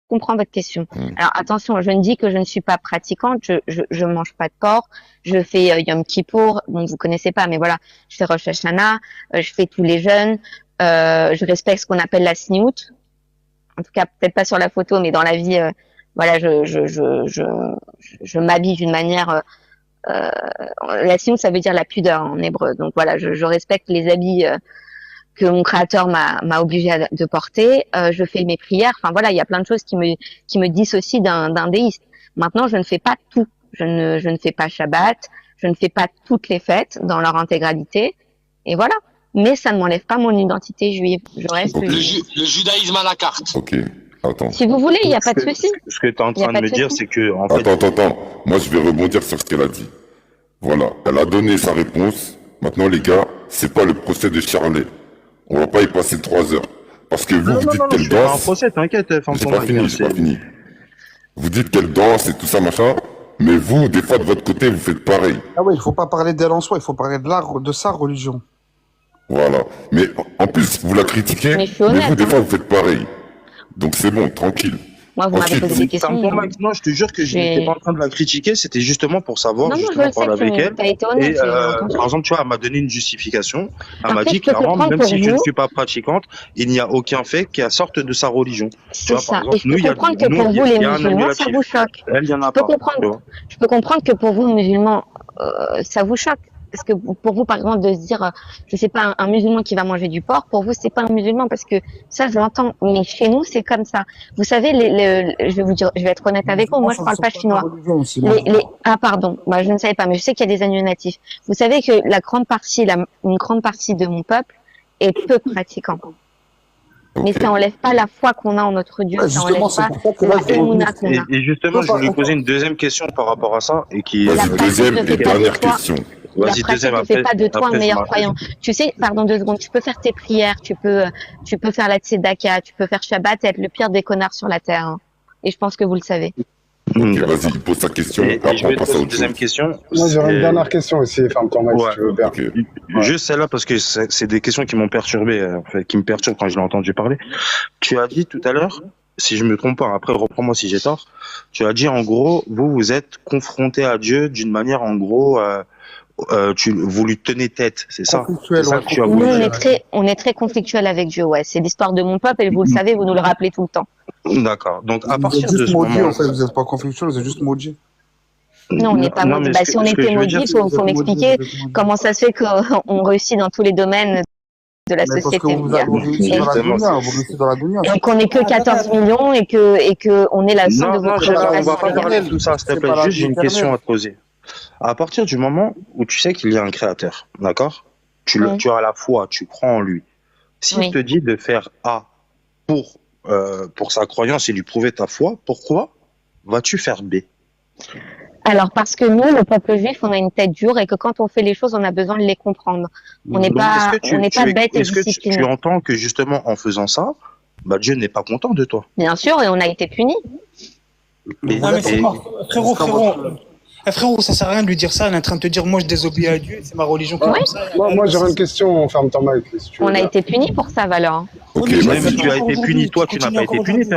comprends votre question. Alors attention, je ne dis que je ne suis pas pratiquante, je mange pas de porc, je fais Yom Kippour, bon vous connaissez pas, mais voilà, je fais Rosh Hashanah, je fais tous les jeûnes, je respecte ce qu'on appelle la sniout. En tout cas, peut-être pas sur la photo, mais dans la vie, voilà, je m'habille d'une manière. La sniout, ça veut dire la pudeur en hébreu. Donc voilà, je respecte les habits que mon créateur m'a obligé de porter. Je fais mes prières. Enfin voilà, il y a plein de choses qui me dissocient d'un déiste. Maintenant, je ne fais pas tout. Je ne fais pas Shabbat. Je ne fais pas toutes les fêtes dans leur intégralité. Et voilà. Mais ça ne m'enlève pas mon identité juive. Je reste juive. Le judaïsme à la carte. Ok. Attends. Si vous voulez, il n'y a pas de souci. Ce que tu es en train de me dire, c'est que en fait. Attends. Moi, je vais rebondir sur ce qu'elle a dit. Voilà. Elle a donné sa réponse. Maintenant, les gars, c'est pas le procès de Charlet. On va pas y passer 3 heures. Parce que vous, vous dites qu'elle danse. C'est un procès, t'inquiète, J'ai pas fini. Vous dites qu'elle danse et tout ça, machin. Mais vous, des fois, de votre côté, vous faites pareil. Ah oui, il faut pas parler d'elle en soi, il faut parler de sa religion. Voilà. Mais en plus, vous la critiquez, mais vous, des fois, vous faites pareil. Donc c'est bon, tranquille. Moi, vous m'avez posé des questions. Non, je te jure que je n'étais pas en train de la critiquer, c'était justement pour savoir, justement, parler avec elle. Et par exemple, tu vois, elle m'a donné une justification. Elle m'a dit clairement, même si je ne suis pas pratiquante, il n'y a aucun fait qui sorte de sa religion. C'est ça. Et je peux comprendre que pour vous, les musulmans, ça vous choque. Elle, il y en a pas. Je peux comprendre que pour vous, musulmans, ça vous choque. Parce que pour vous, par exemple, de se dire, je sais pas, un musulman qui va manger du porc, pour vous, c'est pas un musulman, parce que ça, je l'entends. Mais chez nous, c'est comme ça. Vous savez, je vais vous dire, je vais être honnête avec vous, moi, je parle pas chinois. Ah, pardon. Bah, je ne savais pas, mais je sais qu'il y a des agneaux natifs. Vous savez que une grande partie de mon peuple est peu pratiquant. Mais ça enlève pas la foi qu'on a en notre Dieu, ça enlève pas la émouna qu'on a. Et justement, je voulais poser une deuxième question par rapport à ça, et qui est deuxième et dernière question. La pratique ne fait pas de toi un meilleur croyant. Tu sais, pardon 2 secondes, tu peux faire tes prières, tu peux faire la tzedaka, tu peux faire Shabbat et être le pire des connards sur la terre. Hein. Et je pense que vous le savez. Ok, vas-y, pose ta question. Et je vais te poser une deuxième question. Moi, j'aurais une dernière question aussi, ferme ton mic si tu veux bien. Okay. Juste celle-là, parce que c'est des questions qui m'ont perturbé, en fait, qui me perturbent quand je l'ai entendu parler. Tu as dit tout à l'heure, si je me trompe pas, après reprends-moi si j'ai tort, tu as dit en gros, vous êtes confronté à Dieu d'une manière en gros... vous lui tenez tête, c'est ça? Nous, on est très conflictuel avec Dieu, ouais. C'est l'histoire de mon peuple et vous le savez, vous nous le rappelez tout le temps. D'accord. Donc, à partir de ce moment... En fait, vous n'êtes pas conflictuel, vous êtes juste maudit. Non, on n'est pas maudit. Bah, si on était maudit, il faut m'expliquer comment ça se fait qu'on réussit dans tous les domaines de la société. Parce que vous réussi dans la dunya, et qu'on n'est que 14 millions et que on est la somme de votre génération. On va pas parler de tout ça, s'il te plaît. Juste, j'ai une question à te poser. À partir du moment où tu sais qu'il y a un créateur, d'accord? Tu as la foi, tu crois en lui. S'il te dit de faire A pour sa croyance et lui prouver ta foi, pourquoi vas-tu faire B? Alors, parce que nous, le peuple juif, on a une tête dure et que quand on fait les choses, on a besoin de les comprendre. On n'est pas bête et discipliné. Est-ce que tu entends que justement, en faisant ça, bah, Dieu n'est pas content de toi? Bien sûr, et on a été punis. Mais c'est mort. Frérot, ça sert à rien de lui dire ça. Elle est en train de te dire, moi, je désobéis à Dieu, c'est ma religion comme ça. Moi, j'aurais une question, ferme ton mic. Si on a été punis pour ça, Valor. Ok, mais tu as été puni, toi, tu n'as pas été puni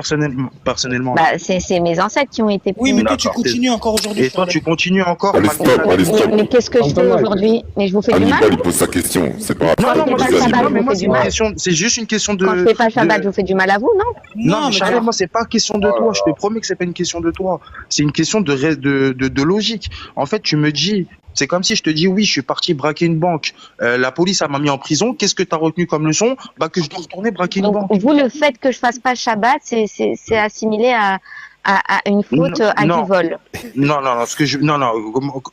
personnellement. Bah, c'est mes ancêtres qui ont été punis. Oui, mais toi, tu continues encore aujourd'hui. Et toi, tu continues encore. Allez, stop. Mais qu'est-ce que je fais aujourd'hui? Mais je vous fais du mal? Il pose sa question, c'est pas grave. Non, c'est juste une question de... Quand je fais pas Shabbat, je vous fais du mal à vous, non? Non, mais moi, c'est pas question de toi. Je te promets que c'est pas une question de toi. C'est une question de logique. En fait, tu me dis... C'est comme si je te dis, oui, je suis parti braquer une banque. La police m'a mis en prison. Qu'est-ce que tu as retenu comme leçon? Bah, que je dois retourner braquer une banque. Vous, le fait que je fasse pas Shabbat, c'est assimilé à une faute, à du vol. Non,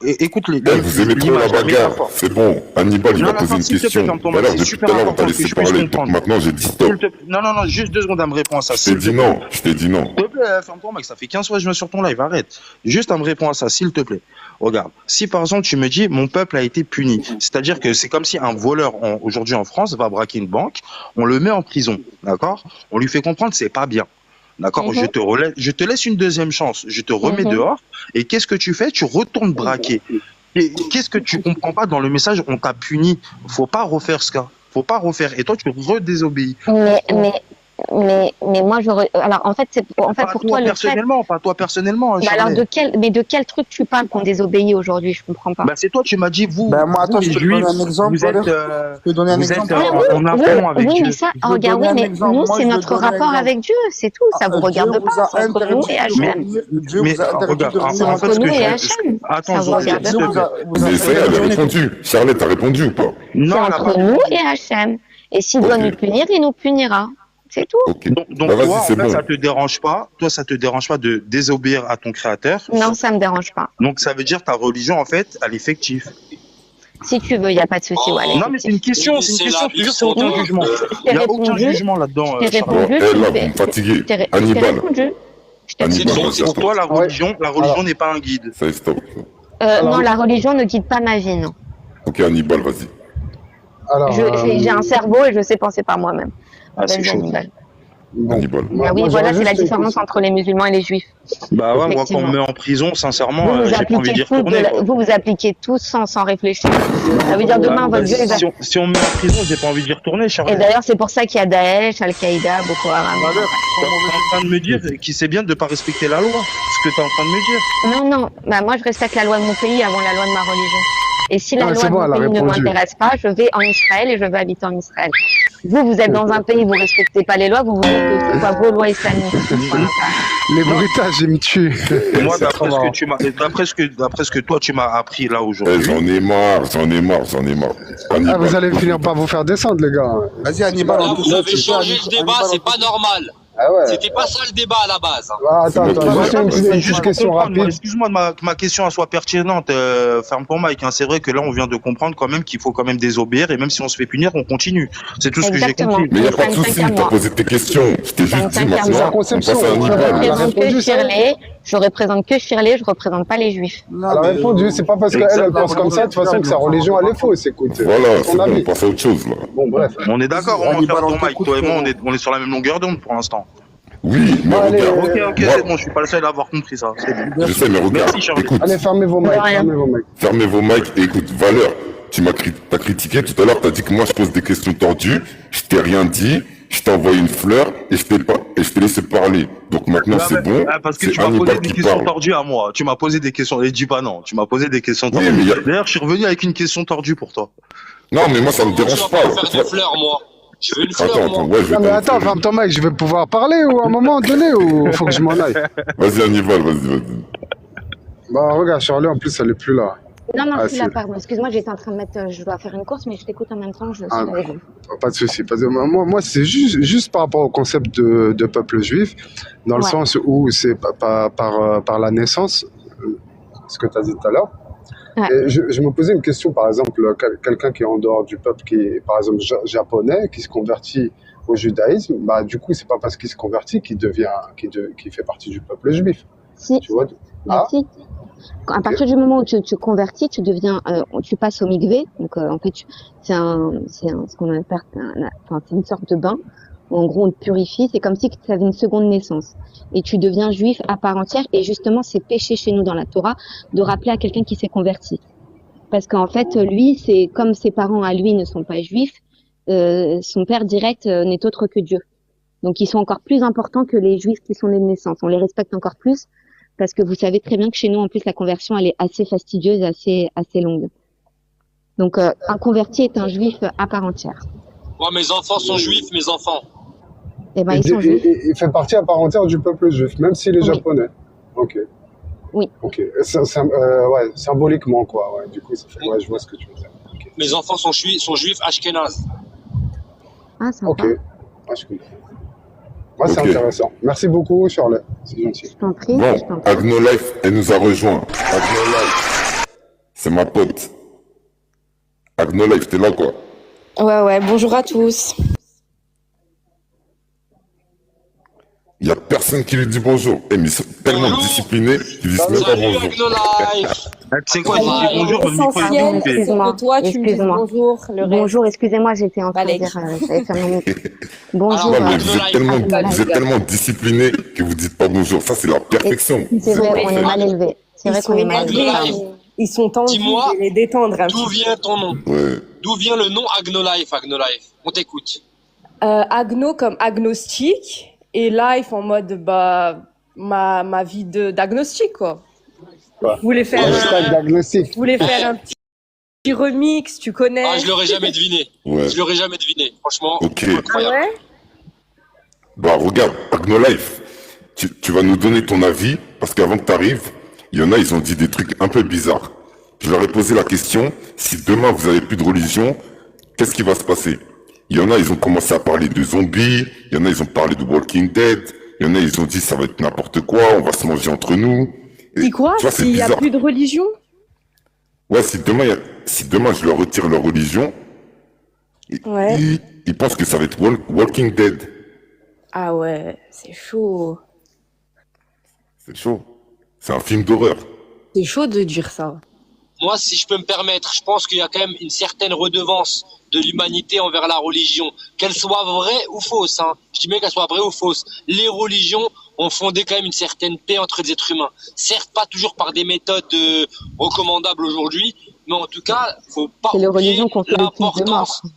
écoute les. Vous aimez trop la bagarre. C'est bon. Hannibal, il va poser une question. Alors, depuis tout à l'heure, on t'a laissé parler. Donc maintenant, j'ai dit stop. Non, juste 2 secondes à me répondre à ça. Je t'ai dit non. S'il te plaît, ferme-toi, mec. Ça fait 15 fois que je me sur ton live. Arrête. Juste à me répondre à ça, s'il te plaît. Regarde. Si par exemple, tu me dis, mon peuple a été puni. C'est-à-dire que c'est comme si un voleur, aujourd'hui en France, va braquer une banque. On le met en prison. D'accord? On lui fait comprendre que c'est pas bien. D'accord, je te laisse une deuxième chance. Je te remets dehors. Et qu'est-ce que tu fais? Tu retournes braquer. Et qu'est-ce que tu comprends pas dans le message? On t'a puni. Faut pas refaire ce cas. Faut pas refaire. Et toi, tu redésobéis. Mais mais moi, alors, en fait, pour toi, le fait. Pas toi personnellement, Bah alors, de quel truc tu parles qu'on désobéit aujourd'hui? Je comprends pas. Bah, c'est toi, tu m'as dit, vous. Bah, moi, attends, je te donne un exemple. Vous êtes, je te donne un exemple. en affront avec Dieu. Mais ça, regarde, oui, mais nous, c'est notre rapport avec Dieu, c'est tout. Ça vous regarde pas. C'est entre nous et Hachem. Mais, regarde, en fait, ce que j'ai. Attends, ça vous regarde pas. Mais ça y est, elle a répondu. Charlotte, t'as répondu ou pas? C'est entre nous et Hachem. Et s'il doit nous punir, il nous punira. C'est tout. Okay. Donc toi, en fait, bon. Ça te dérange pas. Toi, ça te dérange pas de désobéir à ton créateur. Non, ça me dérange pas. Donc ça veut dire ta religion, en fait, elle est fictive. Si tu veux, il n'y a pas de souci. Ouais, non, mais c'est une question. C'est aucun jugement. Il n'y a aucun jugement là-dedans. Je t'ai répondu. Là, vous me fatiguez. Hannibal. Pour toi, la religion n'est pas un guide. Ça y est, stop. Non, la religion ne guide pas ma vie, non. Ok, Hannibal, vas-y. J'ai un cerveau et je sais penser par moi-même. C'est chaud. Hannibal. Bah oui, voilà, c'est la différence entre les musulmans et les juifs. Bah ouais, moi, quand on me met en prison, sincèrement, j'ai pas envie d'y retourner. Vous appliquez tout sans réfléchir. Ça veut dire demain, votre Dieu... Si on me met en prison, j'ai pas envie d'y retourner, Charles. Et d'ailleurs, c'est pour ça qu'il y a Daesh, Al-Qaïda, Boko Haram. T'es en train de me dire qu'il c'est bien de pas respecter la loi. Ce que t'es en train de me dire. Non. Bah moi, je respecte la loi de mon pays avant la loi de ma religion. Et si la loi de mon pays ne m'intéresse pas, je vais en Israël et je vais habiter en Israël. Vous êtes dans un pays, vous respectez pas les lois, vous dites que c'est quoi vos lois islamiques. Les bruitages, ils me tuent. Moi, d'après ce que toi tu m'as appris là aujourd'hui. J'en ai marre. Ah, vous allez finir par vous faire descendre, les gars. Vas-y, Hannibal. Vous avez changé le débat, c'est pas normal. Ah ouais. C'était pas ça le débat à la base. Attends, juste une question rapide. Excuse-moi que ma question soit pertinente, ferme ton mic. C'est vrai que là, on vient de comprendre quand même qu'il faut quand même désobéir et même si on se fait punir, on continue. C'est tout ce que j'ai compris. Mais il n'y a pas de souci, t'as posé tes questions. Je t'ai juste dit maintenant, on passe à Hannibal. Je représente que Shirley, je représente pas les juifs. Elle a répondu, c'est pas parce qu'elle pense comme ça, de toute façon, que sa religion, elle est fausse, écoute. Voilà, c'est bon, on passe à autre chose, là. Bon, bref. On est d'accord, on va faire ton mic. Toi et moi, on est sur la même longueur d'onde pour l'instant. Oui, mais regarde. Ok, c'est bon, je suis pas le seul à avoir compris ça. Je sais, mais regarde, écoute. Allez, fermez vos mics. Fermez vos mics et écoute, Valeur, t'as critiqué tout à l'heure, t'as dit que moi je pose des questions tordues, je t'ai rien dit, je t'ai envoyé une fleur et je t'ai laissé parler. Donc maintenant c'est bon. Parce que tu m'as posé des questions tordues à moi. Tu m'as posé des questions, et dis pas non, tu m'as posé des questions tordues. D'ailleurs, je suis revenu avec une question tordue pour toi. Non, mais moi ça me dérange pas. Je vais faire des fleurs, moi. Je veux une fleur, non, mais attends, ferme ton mic, je vais pouvoir parler ou à un moment donné ou faut que je m'en aille? Vas-y, Hannibal, vas-y. Bah, regarde, Charlie, en plus, elle est plus là. Non, je suis là, pardon. Excuse-moi, j'étais en train de mettre. Je dois faire une course, mais je t'écoute en même temps, je suis avec vous. Pas de souci. Moi, c'est juste par rapport au concept de peuple juif, dans le sens où c'est par la naissance, ce que tu as dit tout à l'heure. Et je me posais une question, par exemple, quelqu'un qui est en dehors du peuple, qui est par exemple japonais, qui se convertit au judaïsme, bah du coup c'est pas parce qu'il se convertit qu'il fait partie du peuple juif. Si. Tu vois. Si. À partir du moment où tu convertis, tu deviens, tu passes au mikvé. Donc en fait, c'est ce qu'on appelle, c'est une sorte de bain. En gros, on te purifie. C'est comme si tu avais une seconde naissance. Et tu deviens juif à part entière. Et justement, c'est péché chez nous dans la Torah de rappeler à quelqu'un qui s'est converti. Parce qu'en fait, lui, c'est comme ses parents à lui ne sont pas juifs, son père direct n'est autre que Dieu. Donc, ils sont encore plus importants que les juifs qui sont nés de naissance. On les respecte encore plus parce que vous savez très bien que chez nous, en plus, la conversion, elle est assez fastidieuse, assez longue. Donc, un converti est un juif à part entière. Moi, mes enfants sont juifs, mes enfants. Eh ben, ils sont juifs. Il fait partie à part entière du peuple juif, même s'il est japonais. Ok. Oui. Ok. Symboliquement, quoi. Ouais. Du coup, ça fait. Ouais, je vois ce que tu veux dire. Okay. Mes enfants sont juifs ashkénazes. Ah, sympa. Ok. Je comprends. Ouais, c'est intéressant. Merci beaucoup, Charlotte. C'est gentil. Je t'en prie. Bon, Agnolife, elle nous a rejoint. Agnolife, c'est ma pote. Agnolife, t'es là, quoi? Ouais, bonjour à tous. Il n'y a personne qui lui dit bonjour. Mais ils sont tellement disciplinés qu'ils disent même pas bonjour. C'est quoi, tu dis bonjour, le micro est coupé. Excuse-moi, toi, tu me dis bonjour. Bonjour, excusez-moi, j'étais en train de dire, j'allais faire mon bonjour. Non, mais vous êtes tellement disciplinés que vous dites pas bonjour. Ça, c'est la perfection. C'est vrai, on est mal élevé. C'est vrai qu'on est mal élevé. Ils sont tendus, dis-moi, les détendre un d'où vient ton nom? D'où vient le nom Agnolife? On t'écoute. Agno comme agnostique et life en mode ma vie d'agnostique quoi. Ouais. Vous voulez faire diagnostic. un petit remix, tu connais? Ah, je l'aurais jamais deviné. Ouais. Je l'aurais jamais deviné. Franchement, Ok. Ah incroyable. ouais? Bah regarde, Agnolife, tu vas nous donner ton avis, parce qu'avant que tu arrives, il y en a, ils ont dit des trucs un peu bizarres. Je leur ai posé la question, si demain vous avez plus de religion, qu'est-ce qui va se passer? Il y en a, ils ont commencé à parler de zombies, il y en a, ils ont parlé de Walking Dead, il y en a, ils ont dit ça va être n'importe quoi, on va se manger entre nous. Et, Dis quoi? tu vois, c'est S'il y a bizarre. plus de religion? Ouais, si demain je leur retire leur religion, Ouais. ils pensent que ça va être Walking Dead. Ah ouais, c'est chaud. C'est chaud. C'est un film d'horreur. C'est chaud de dire ça. Moi, si je peux me permettre, je pense qu'il y a quand même une certaine redevance de l'humanité envers la religion, qu'elle soit vraie ou fausse. Hein. Je dis bien qu'elle soit vraie ou fausse. Les religions ont fondé quand même une certaine paix entre les êtres humains. Certes, pas toujours par des méthodes recommandables aujourd'hui, mais en tout cas, faut pas C'est les oublier religions qui ont fait le plus de l'importance. morts.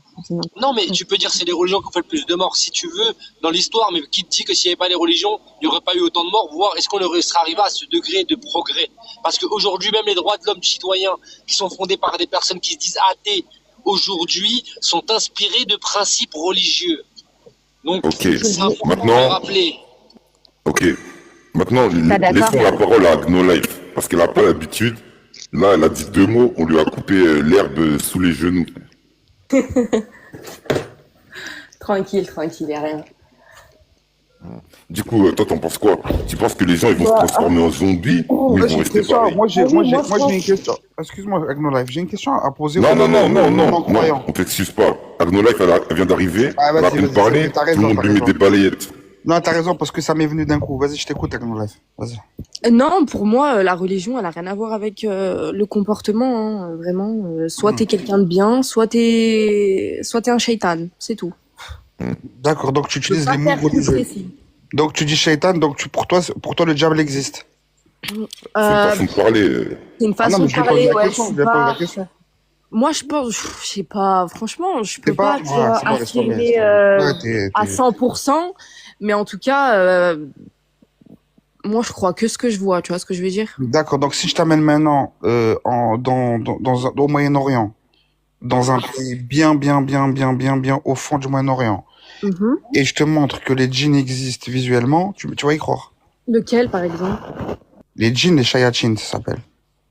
Non, mais tu peux dire que c'est les religions qui ont fait le plus de morts si tu veux dans l'histoire, mais qui te dit que s'il n'y avait pas les religions, il n'y aurait pas eu autant de morts, voire est-ce qu'on serait arrivé à ce degré de progrès? Parce qu'aujourd'hui, même les droits de l'homme citoyens qui sont fondés par des personnes qui se disent athées, aujourd'hui, sont inspirés de principes religieux. Donc, Ok. c'est important Maintenant- de le rappeler. Ok. Maintenant, Pas d'accord. laissons la parole à Agnolife, parce qu'elle n'a pas l'habitude. Là, elle a dit 2 mots, on lui a coupé l'herbe sous les genoux. Tranquille, y a rien. Du coup, toi, t'en penses quoi? Tu penses que les gens, ils vont se transformer en zombies ou ils Moi, vont j'ai une rester question. pareils? Moi, j'ai moi, une question. Excuse-moi, Agnolife, j'ai une question à poser Non, aux non, non, non, non, non-croyants. non, on t'excuse pas. Agnolife, elle vient d'arriver, Ah, elle a à vas-y, peine vas-y, parlé, t'as tout raison, le monde t'as lui met raison. des balayettes. Non, t'as raison, parce que ça m'est venu d'un coup. Vas-y, je t'écoute, Agnolife. Vas-y. Non, pour moi, la religion, elle a rien à voir avec le comportement, hein, vraiment. Soit t'es quelqu'un de bien, soit t'es un shaitan, c'est tout. D'accord, donc tu Je peux utilises pas les mots faire plus religieux. précis. Donc tu dis shaitan, donc pour toi, le diable existe. C'est une façon de parler. C'est une Ah non, façon mais de je lui pose parler, la ouais. question, je lui pose la question. Moi, je pense, je sais pas, franchement, je peux C'est pas- pas ouais, c'est bon, laisse tomber, affirmer laisse tomber. Ouais, à 100%, mais en tout cas, moi, je crois que ce que je vois, tu vois ce que je veux dire? D'accord, donc si je t'amène maintenant au Moyen-Orient, dans un pays bien au fond du Moyen-Orient, Mhm. et je te montre que les djinns existent visuellement, tu vas y croire. Lequel, par exemple? Les djinns, les shayatines, ça s'appelle.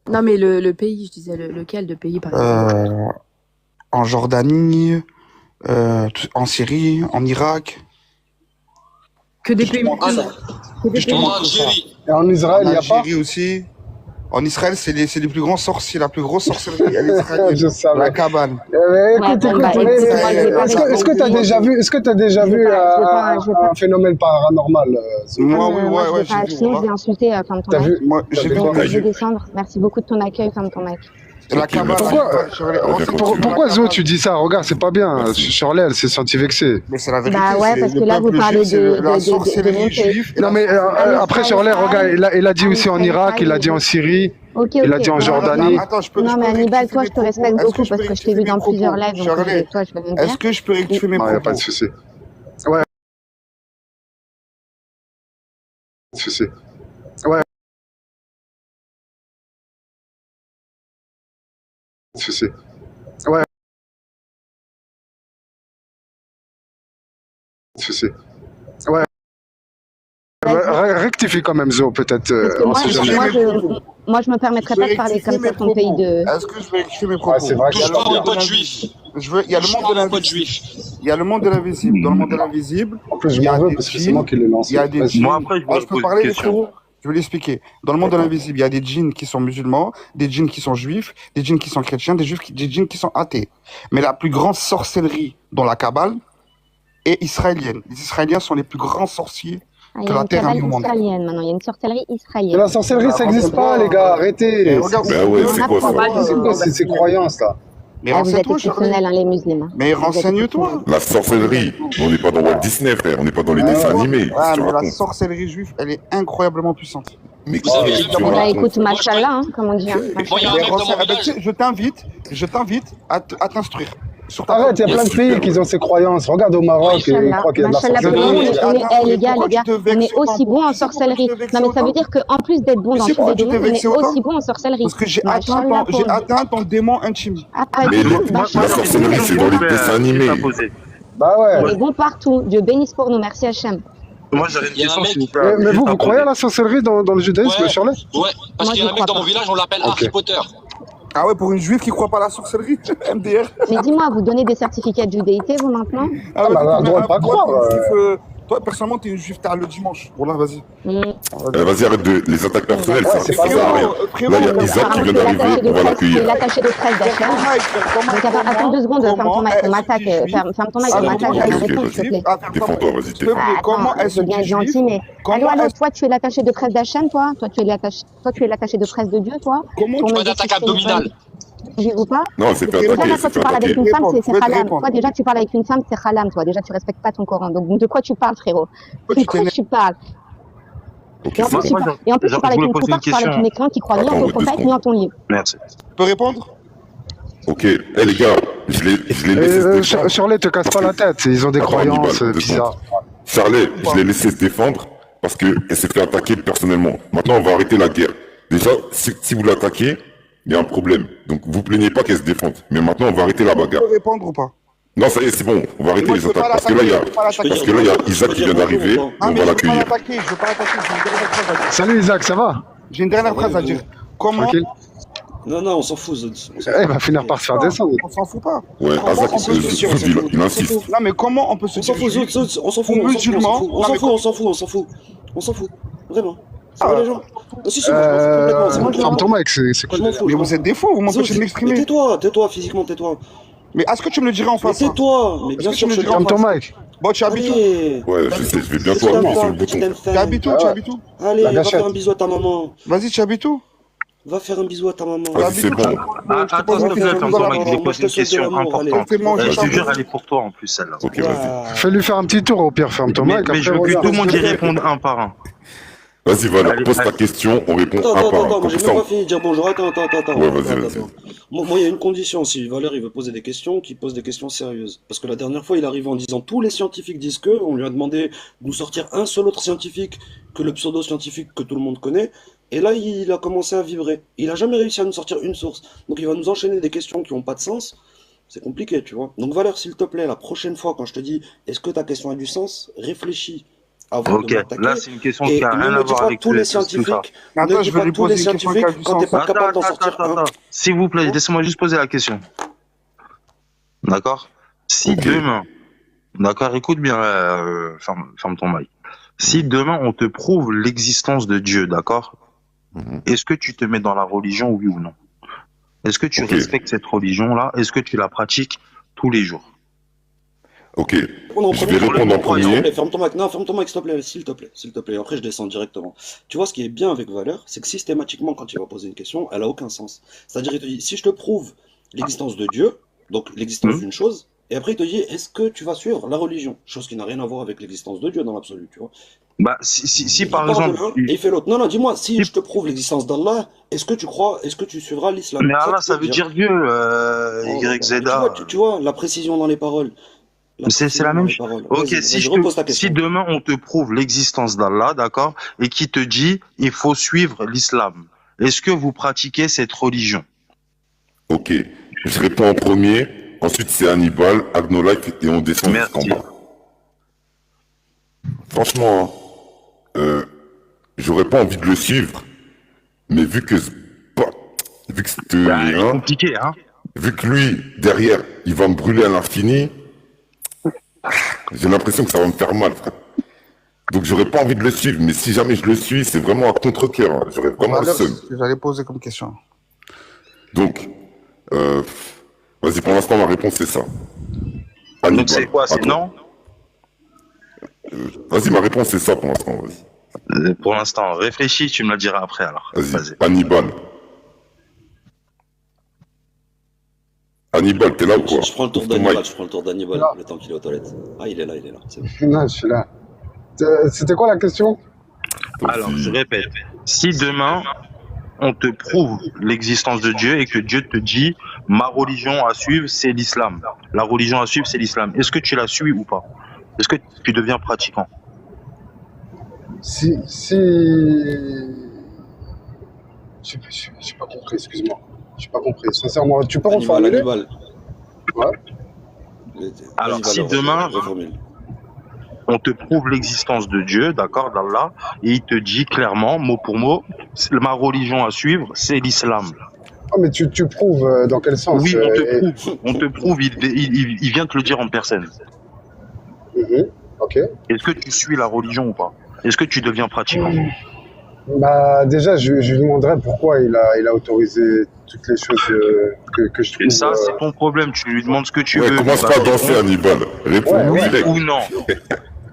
Non, mais le pays, je disais, lequel de pays, par exemple? En Jordanie, en Syrie, en Irak. Que des pays musulmans. Que des pays En musulmans. Algérie, Et en Israël, En il n'y a pas? Algérie aussi. En Israël, c'est les plus grands sorciers, la plus grosse sorcellerie, elle est israélienne. Je savais. La cabane. Mais écoute, Ouais, bon, bah, écoute, écoute, mais- moi, je vais pas est-ce que tu as déjà vu, Je vais pas- un phénomène paranormal? Moi, oui, moi, je ouais, vais pas j'ai vu. assumer, je vais insulter comme ton T'as mec. vu? Moi, j'ai vu. vu? Je vais descendre. Merci beaucoup de ton accueil comme ton mec. La cabane. Pourquoi Zo, tu dis ça? Regarde, c'est pas bien. Shirley, elle s'est sentie vexée. Mais c'est la vérité. Bah ouais, c'est parce le que là, vous peuple parlez juif, c'est de la mon sorcellerie pays. juive. Non, mais après, Shirley, regarde, il a dit Ah, aussi en mais Irak, il a dit en Syrie, il a dit en Jordanie. Attends, je peux Non, mais rectifier Hannibal, toi, mes je te respecte propos. beaucoup parce que je t'ai vu dans plusieurs lives, donc Shirley, toi, je vais me est-ce dire. que je peux rectifier mes Non, il n'y a pas propos? de souci. Ouais. Pas de souci. Ouais. Pas de souci. Ouais. Pas de souci. Ouais. Rectifie quand même, Zo, peut-être. Parce que On sait jamais. moi, je me permettrais pas de parler comme ça de ton pays de. Est-ce que je vais rectifier mes propos? Ouais, c'est vrai que touche c'est pas pas aux bien. potes juifs. Il y a le Touche monde pas de aux potes l'invisible. juifs. Il y a le monde de l'invisible. Dans le monde de l'invisible, En plus, je il y a m'en veux des parce que c'est djinns, moi qui l'ai lancé. il y a des Vas-y. djinns. Moi, après, je Ah, vais je peux poser parler, une les question. frérots? Je vais l'expliquer. Dans le monde de l'invisible, il y a des djinns qui sont musulmans, des djinns qui sont juifs, des djinns qui sont chrétiens, des djinns qui sont athées. Mais la plus grande sorcellerie dans la Kabbale est israélienne. Les Israéliens sont les plus grands sorciers Ah, il y de a la une terre cabale au monde. israélienne maintenant. Il y a une sorcellerie Mais israélienne. la sorcellerie, ça n'existe pas, les gars. Arrêtez. Et regarde, Bah ouais, c'est quoi ça? C'est quoi ces croyances là? mais Ah, vous êtes renseigne-toi, Charlie. exceptionnels, hein, les musulmans. Mais renseigne-toi. La sorcellerie. On n'est pas dans Walt Disney, frère. On n'est pas dans les dessins animés. Qu'est-ce Ah, que tu mais la racontes? sorcellerie juive, elle est incroyablement puissante. Mais Vous savez, qu'est-ce que tu Bah racontes? écoute, machallah, hein, comme on dit. Hein. Moi, il y a un Mais mec dans mon renseigne- ah, bah, village. tu sais, je t'invite à t'instruire. sur ta Arrête, il y a Yes. plein de pays qui ont ces croyances. Regarde au Maroc, ils Machallah, croient qu'il y a de la machallah, pour le moment, sorcellerie. les gars, Pourquoi tu te on vexes est aussi autant bons en Tu sais pourquoi sorcellerie. tu te vexes Non, mais ça veut autant dire qu'en plus d'être bons Tu dans sais tous pourquoi les tu te domaines, on vexes est autant aussi bons en sorcellerie. Parce que j'ai atteint Machallah pour nous. ton démon intime. Ah, pas Mais du tout. la Machallah. sorcellerie, c'est dans les dessins animés. Bah On ouais. est bons partout. Dieu bénisse pour nous. Merci Hachem. Moi, j'aurais une Il y a un question, mec- s'il vous plaît. Mais vous, juste à vous croyez à poser. la sorcellerie dans le judaïsme, Ouais. Charlotte? Ouais, parce Moi, qu'il y a j'y un mec crois dans pas. mon village, on l'appelle Ok. Harry Potter. Ah ouais, pour une juive qui croit pas à la sorcellerie MDR. Mais dis-moi, vous donnez des certificats de judéité, vous, maintenant? Ah bah, on a le droit de pas croire, Toi, personnellement, t'es une juive tard le dimanche. Voilà, vas-y. Vas-y, arrête de les attaques personnelles, Ouais, ça c'est ça pas sert à grave. rien. Là, il y a Isaac qui vient d'arriver, on va C'est l'accueillir. l'attaché de presse d'Hachem. Donc, attends 2 secondes, ferme ton mic, on m'attaque. Ferme ton mic, on m'attaque. ok, Réponds, ok, s'il te plaît. Défends-toi, vas-y, S'il te plaît, Ah, comment attends, elle je se veux bien dit être gentil, juive mais... Comment Allô, elle- toi, tu es l'attaché de presse d'Hachem, toi? Toi, tu es l'attaché de presse de Dieu, toi? Comment Pour tu me Pas dire d'attaque si c'est une abdominale. bonne- Suivi ou pas? Non, elle s'est fait Déjà, Déjà, attaquer, là, elle s'est toi, fait tu parles avec attaquer. une femme, c'est Je vais te halam. répondre. Toi, déjà, tu parles avec une femme, c'est halam, toi. Déjà, tu respectes pas ton Coran. Donc, de quoi tu parles, frérot? tu De quoi t'énerves tu parles? Ok, Et en c'est plus, bon. tu parles avec une je voulais une poser une tu parles avec question. une écran qui croit ni en Attends, ton deux prophète, secondes. ni en ton livre. Merci. Tu peux répondre Ok, les gars, je l'ai laissé se défendre. Charlotte, te casse pas la tête. Ils ont des Attends, croyances Hannibal, deux bizarres. Charlet, je l'ai laissé se défendre parce qu'elle s'est fait attaquer personnellement. Maintenant, on va arrêter la guerre. Déjà, si vous l'attaquez, il y a un problème. Donc, vous plaignez pas qu'elle se défende. Mais maintenant, on va arrêter la Tu bagarre. peux répondre ou pas Non, ça y est, c'est bon. On va arrêter Moi, les je peux pas attaques. Parce que là, il y a, l'attaquer, je peux pas l'attaquer. parce que là, il y a Isaac qui vient d'arriver. Ah, On mais va je veux pas l'accueillir. l'attaquer, je veux pas l'attaquer. J'ai une dernière phrase à dire. Salut Isaac, ça va? J'ai une dernière phrase à dire. Comment Tranquille. Non, on s'en fout. Il va finir par se faire descendre. On s'en fout pas. Ouais, Comment Isaac, on peut se dire- il insiste. Non, mais comment on peut se On s'en dire fout, juif on s'en fout, Ou musulman. on s'en fout, vraiment. Ça va les gens Si, moi je m'en fous complètement. C'est moi qui Ferme m'en ton fous. mic, c'est quoi? Je m'en fous. Mais vous êtes des faux, vous m'empêchez de Mais m'exprimer. tais-toi, physiquement, tais-toi. Mais est-ce que tu me le dirais en Mais face tais-toi, mais Est-ce bien que sûr tu que me je le te dis Ferme ton dis. mic. Bon, tu habites où Allez, Ouais, je sais, je vais bientôt je appuyer sur le je bouton. t'aime Tu faire. habites où Tu habites où Allez, La va faire gâchette. un bisou à ta maman. Vas-y, tu habites où Va faire un bisou à ta maman. Vas-y, c'est bon. Attends, s'il te plaît, ferme ton mic, je vais poser une question importante. Fais manger Je ta te jure, maman. elle est pour toi en plus, celle-là. Ok, vas-y. Fais-lui faire un petit tour au pire, ferme ton mic. Mais je après, veux que regarde. tout le monde y réponde un par un. Vas-y, Valère, Allez, pose ta allez. question, on répond Attends, un par un. moi Comme j'ai ça, même pas fini de dire bonjour. Attends. Ouais, vas-y, Attends. vas-y. Moi, il y a une condition. Si Valère il veut poser des questions, qu'il pose des questions sérieuses. Parce que la dernière fois, il arrive en disant tous les scientifiques disent que. On lui a demandé de nous sortir un seul autre scientifique que le pseudo-scientifique que tout le monde connaît. Et là, il a commencé à vibrer. Il a jamais réussi à nous sortir une source. Donc, il va nous enchaîner des questions qui n'ont pas de sens. C'est compliqué, tu vois. Donc, Valère, s'il te plaît, la prochaine fois, quand je te dis est-ce que ta question a du sens, réfléchis avant Ok, de m'attaquer. là c'est une question Et qui a ne rien me à dis voir pas avec tous les tout ça. scientifiques. Attends, Ne je dis vais pas lui tous les poser une question qui a scientifiques du quand t'es sens. pas capable d'en sortir un. Attends. S'il vous plaît, laissez-moi juste poser la question. D'accord? Si Ok. demain, d'accord, écoute bien, ferme ton mic. Si demain on te prouve l'existence de Dieu, d'accord? Mhm. Est-ce que tu te mets dans la religion, oui ou non? Est-ce que tu Ok. respectes cette religion-là? Est-ce que tu la pratiques tous les jours? Ok, On je vais répondre en premier. Ferme ton mic. Non, ferme ton mic, s'il te plaît. Après, je descends directement. Tu vois, ce qui est bien avec Valeur, c'est que systématiquement, quand il va poser une question, elle a aucun sens. C'est-à-dire, il te dit, si je te prouve l'existence de Dieu, donc l'existence d'une chose, et après, il te dit, est-ce que tu vas suivre la religion? Chose qui n'a rien à voir avec l'existence de Dieu dans l'absolu, tu vois. Bah, si Il par part de exemple, l'un et il fait l'autre. Non, dis-moi, si je te prouve l'existence d'Allah, est-ce que tu suivras l'islam? mais Allah, tu ça peux veut dire. dire Dieu, Oh, YZA. tu vois, la précision dans les paroles. C'est la même chose. Ok, si repose ta question. si demain on te prouve l'existence d'Allah, d'accord, et qui te dit il faut suivre l'islam, est-ce que vous pratiquez cette religion? Ok, je réponds en premier. Ensuite, c'est Hannibal, Agnolife et on descend Merci. jusqu'en bas. Franchement, j'aurais pas envie de le suivre, mais vu que c'est hein, Compliqué, hein? vu que lui, derrière, il va me brûler à l'infini, j'ai l'impression que ça va me faire mal, frère. Donc j'aurais pas envie de le suivre, mais si jamais je le suis, c'est vraiment à contre-cœur. Hein. J'aurais vraiment le Valeur, seum. ce que j'allais poser comme question. Donc, vas-y, pour l'instant, ma réponse c'est ça. Hannibal. Donc c'est quoi? C'est Attends. non? Vas-y, ma réponse c'est ça pour l'instant, vas-y. Pour l'instant, réfléchis, tu me la diras après alors. Vas-y, Hannibal. Hannibal, t'es là ou quoi? Je prends le tour Ouvre ton d'Hannibal, mic. je prends le tour d'Hannibal, Là. le temps qu'il est aux toilettes. Ah, il est là, c'est bon. Non, je suis là. C'était quoi la question? Donc, Alors, si- je répète. Si demain, on te prouve l'existence de Dieu et que Dieu te dit ma religion à suivre c'est l'islam. La religion à suivre c'est l'islam. Est-ce que tu la suis ou pas? Est-ce que tu deviens pratiquant? Si... J'ai pas compris, excuse-moi. J'ai pas compris. Sincèrement, tu peux reformuler? Hannibal. Ouais. Alors, Hannibal, si demain, reformule. on te prouve l'existence de Dieu, d'accord, d'Allah, et il te dit clairement, mot pour mot, ma religion à suivre, c'est l'islam. Ah, mais tu prouves dans quel sens? Oui, on te prouve, il vient te le dire en personne. Ok. Est-ce que tu suis la religion ou pas? Est-ce que tu deviens pratiquant? Bah, déjà, je lui demanderais pourquoi il a autorisé toutes les choses que je trouve... Et ça, c'est ton problème, tu lui demandes ce que tu veux. Commence pas à danser, Hannibal. Réponds-nous, Ouais. direct. Ou non.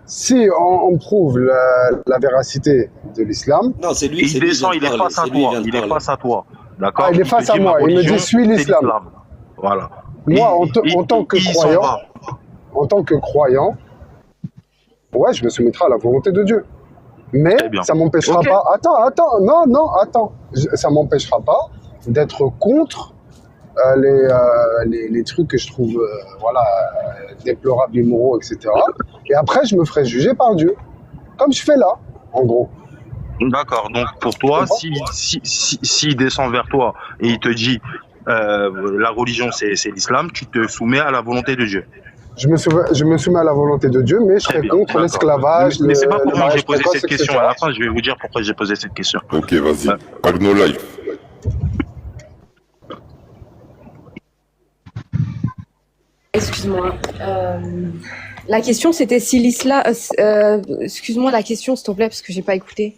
Si on prouve la véracité de l'islam... Non, c'est lui, Et c'est il lui descend, qui il est vient de face à parler, c'est lui qui toi. vient de Il est parler. face à toi. D'accord? Ah, il est te face à dit, moi. ma Il me religion, dit, suis c'est l'islam. Voilà. Moi, en tant que il s'en croyant, va. ouais, je me soumettrai à la volonté de Dieu. Mais Très bien. ça m'empêchera Ok. pas... Attends, attends. Ça m'empêchera pas d'être contre les trucs que je trouve déplorables, immoraux, etc. Et après, je me ferai juger par Dieu. Comme je fais là, en gros. D'accord. Donc, pour toi, s'il descend vers toi et il te dit la religion, c'est l'islam, tu te soumets à la volonté de Dieu. Je me soumets à la volonté de Dieu, mais je Très serai bien, contre d'accord. l'esclavage, Mais c'est pas pour le moi que j'ai mariage posé précoce, cette question. etc. À la fin, je vais vous dire pourquoi j'ai posé cette question. Ok, vas-y. Agno Life. Excuse-moi. La question, c'était si l'islam... excuse-moi la question, s'il te plaît, parce que j'ai pas écouté.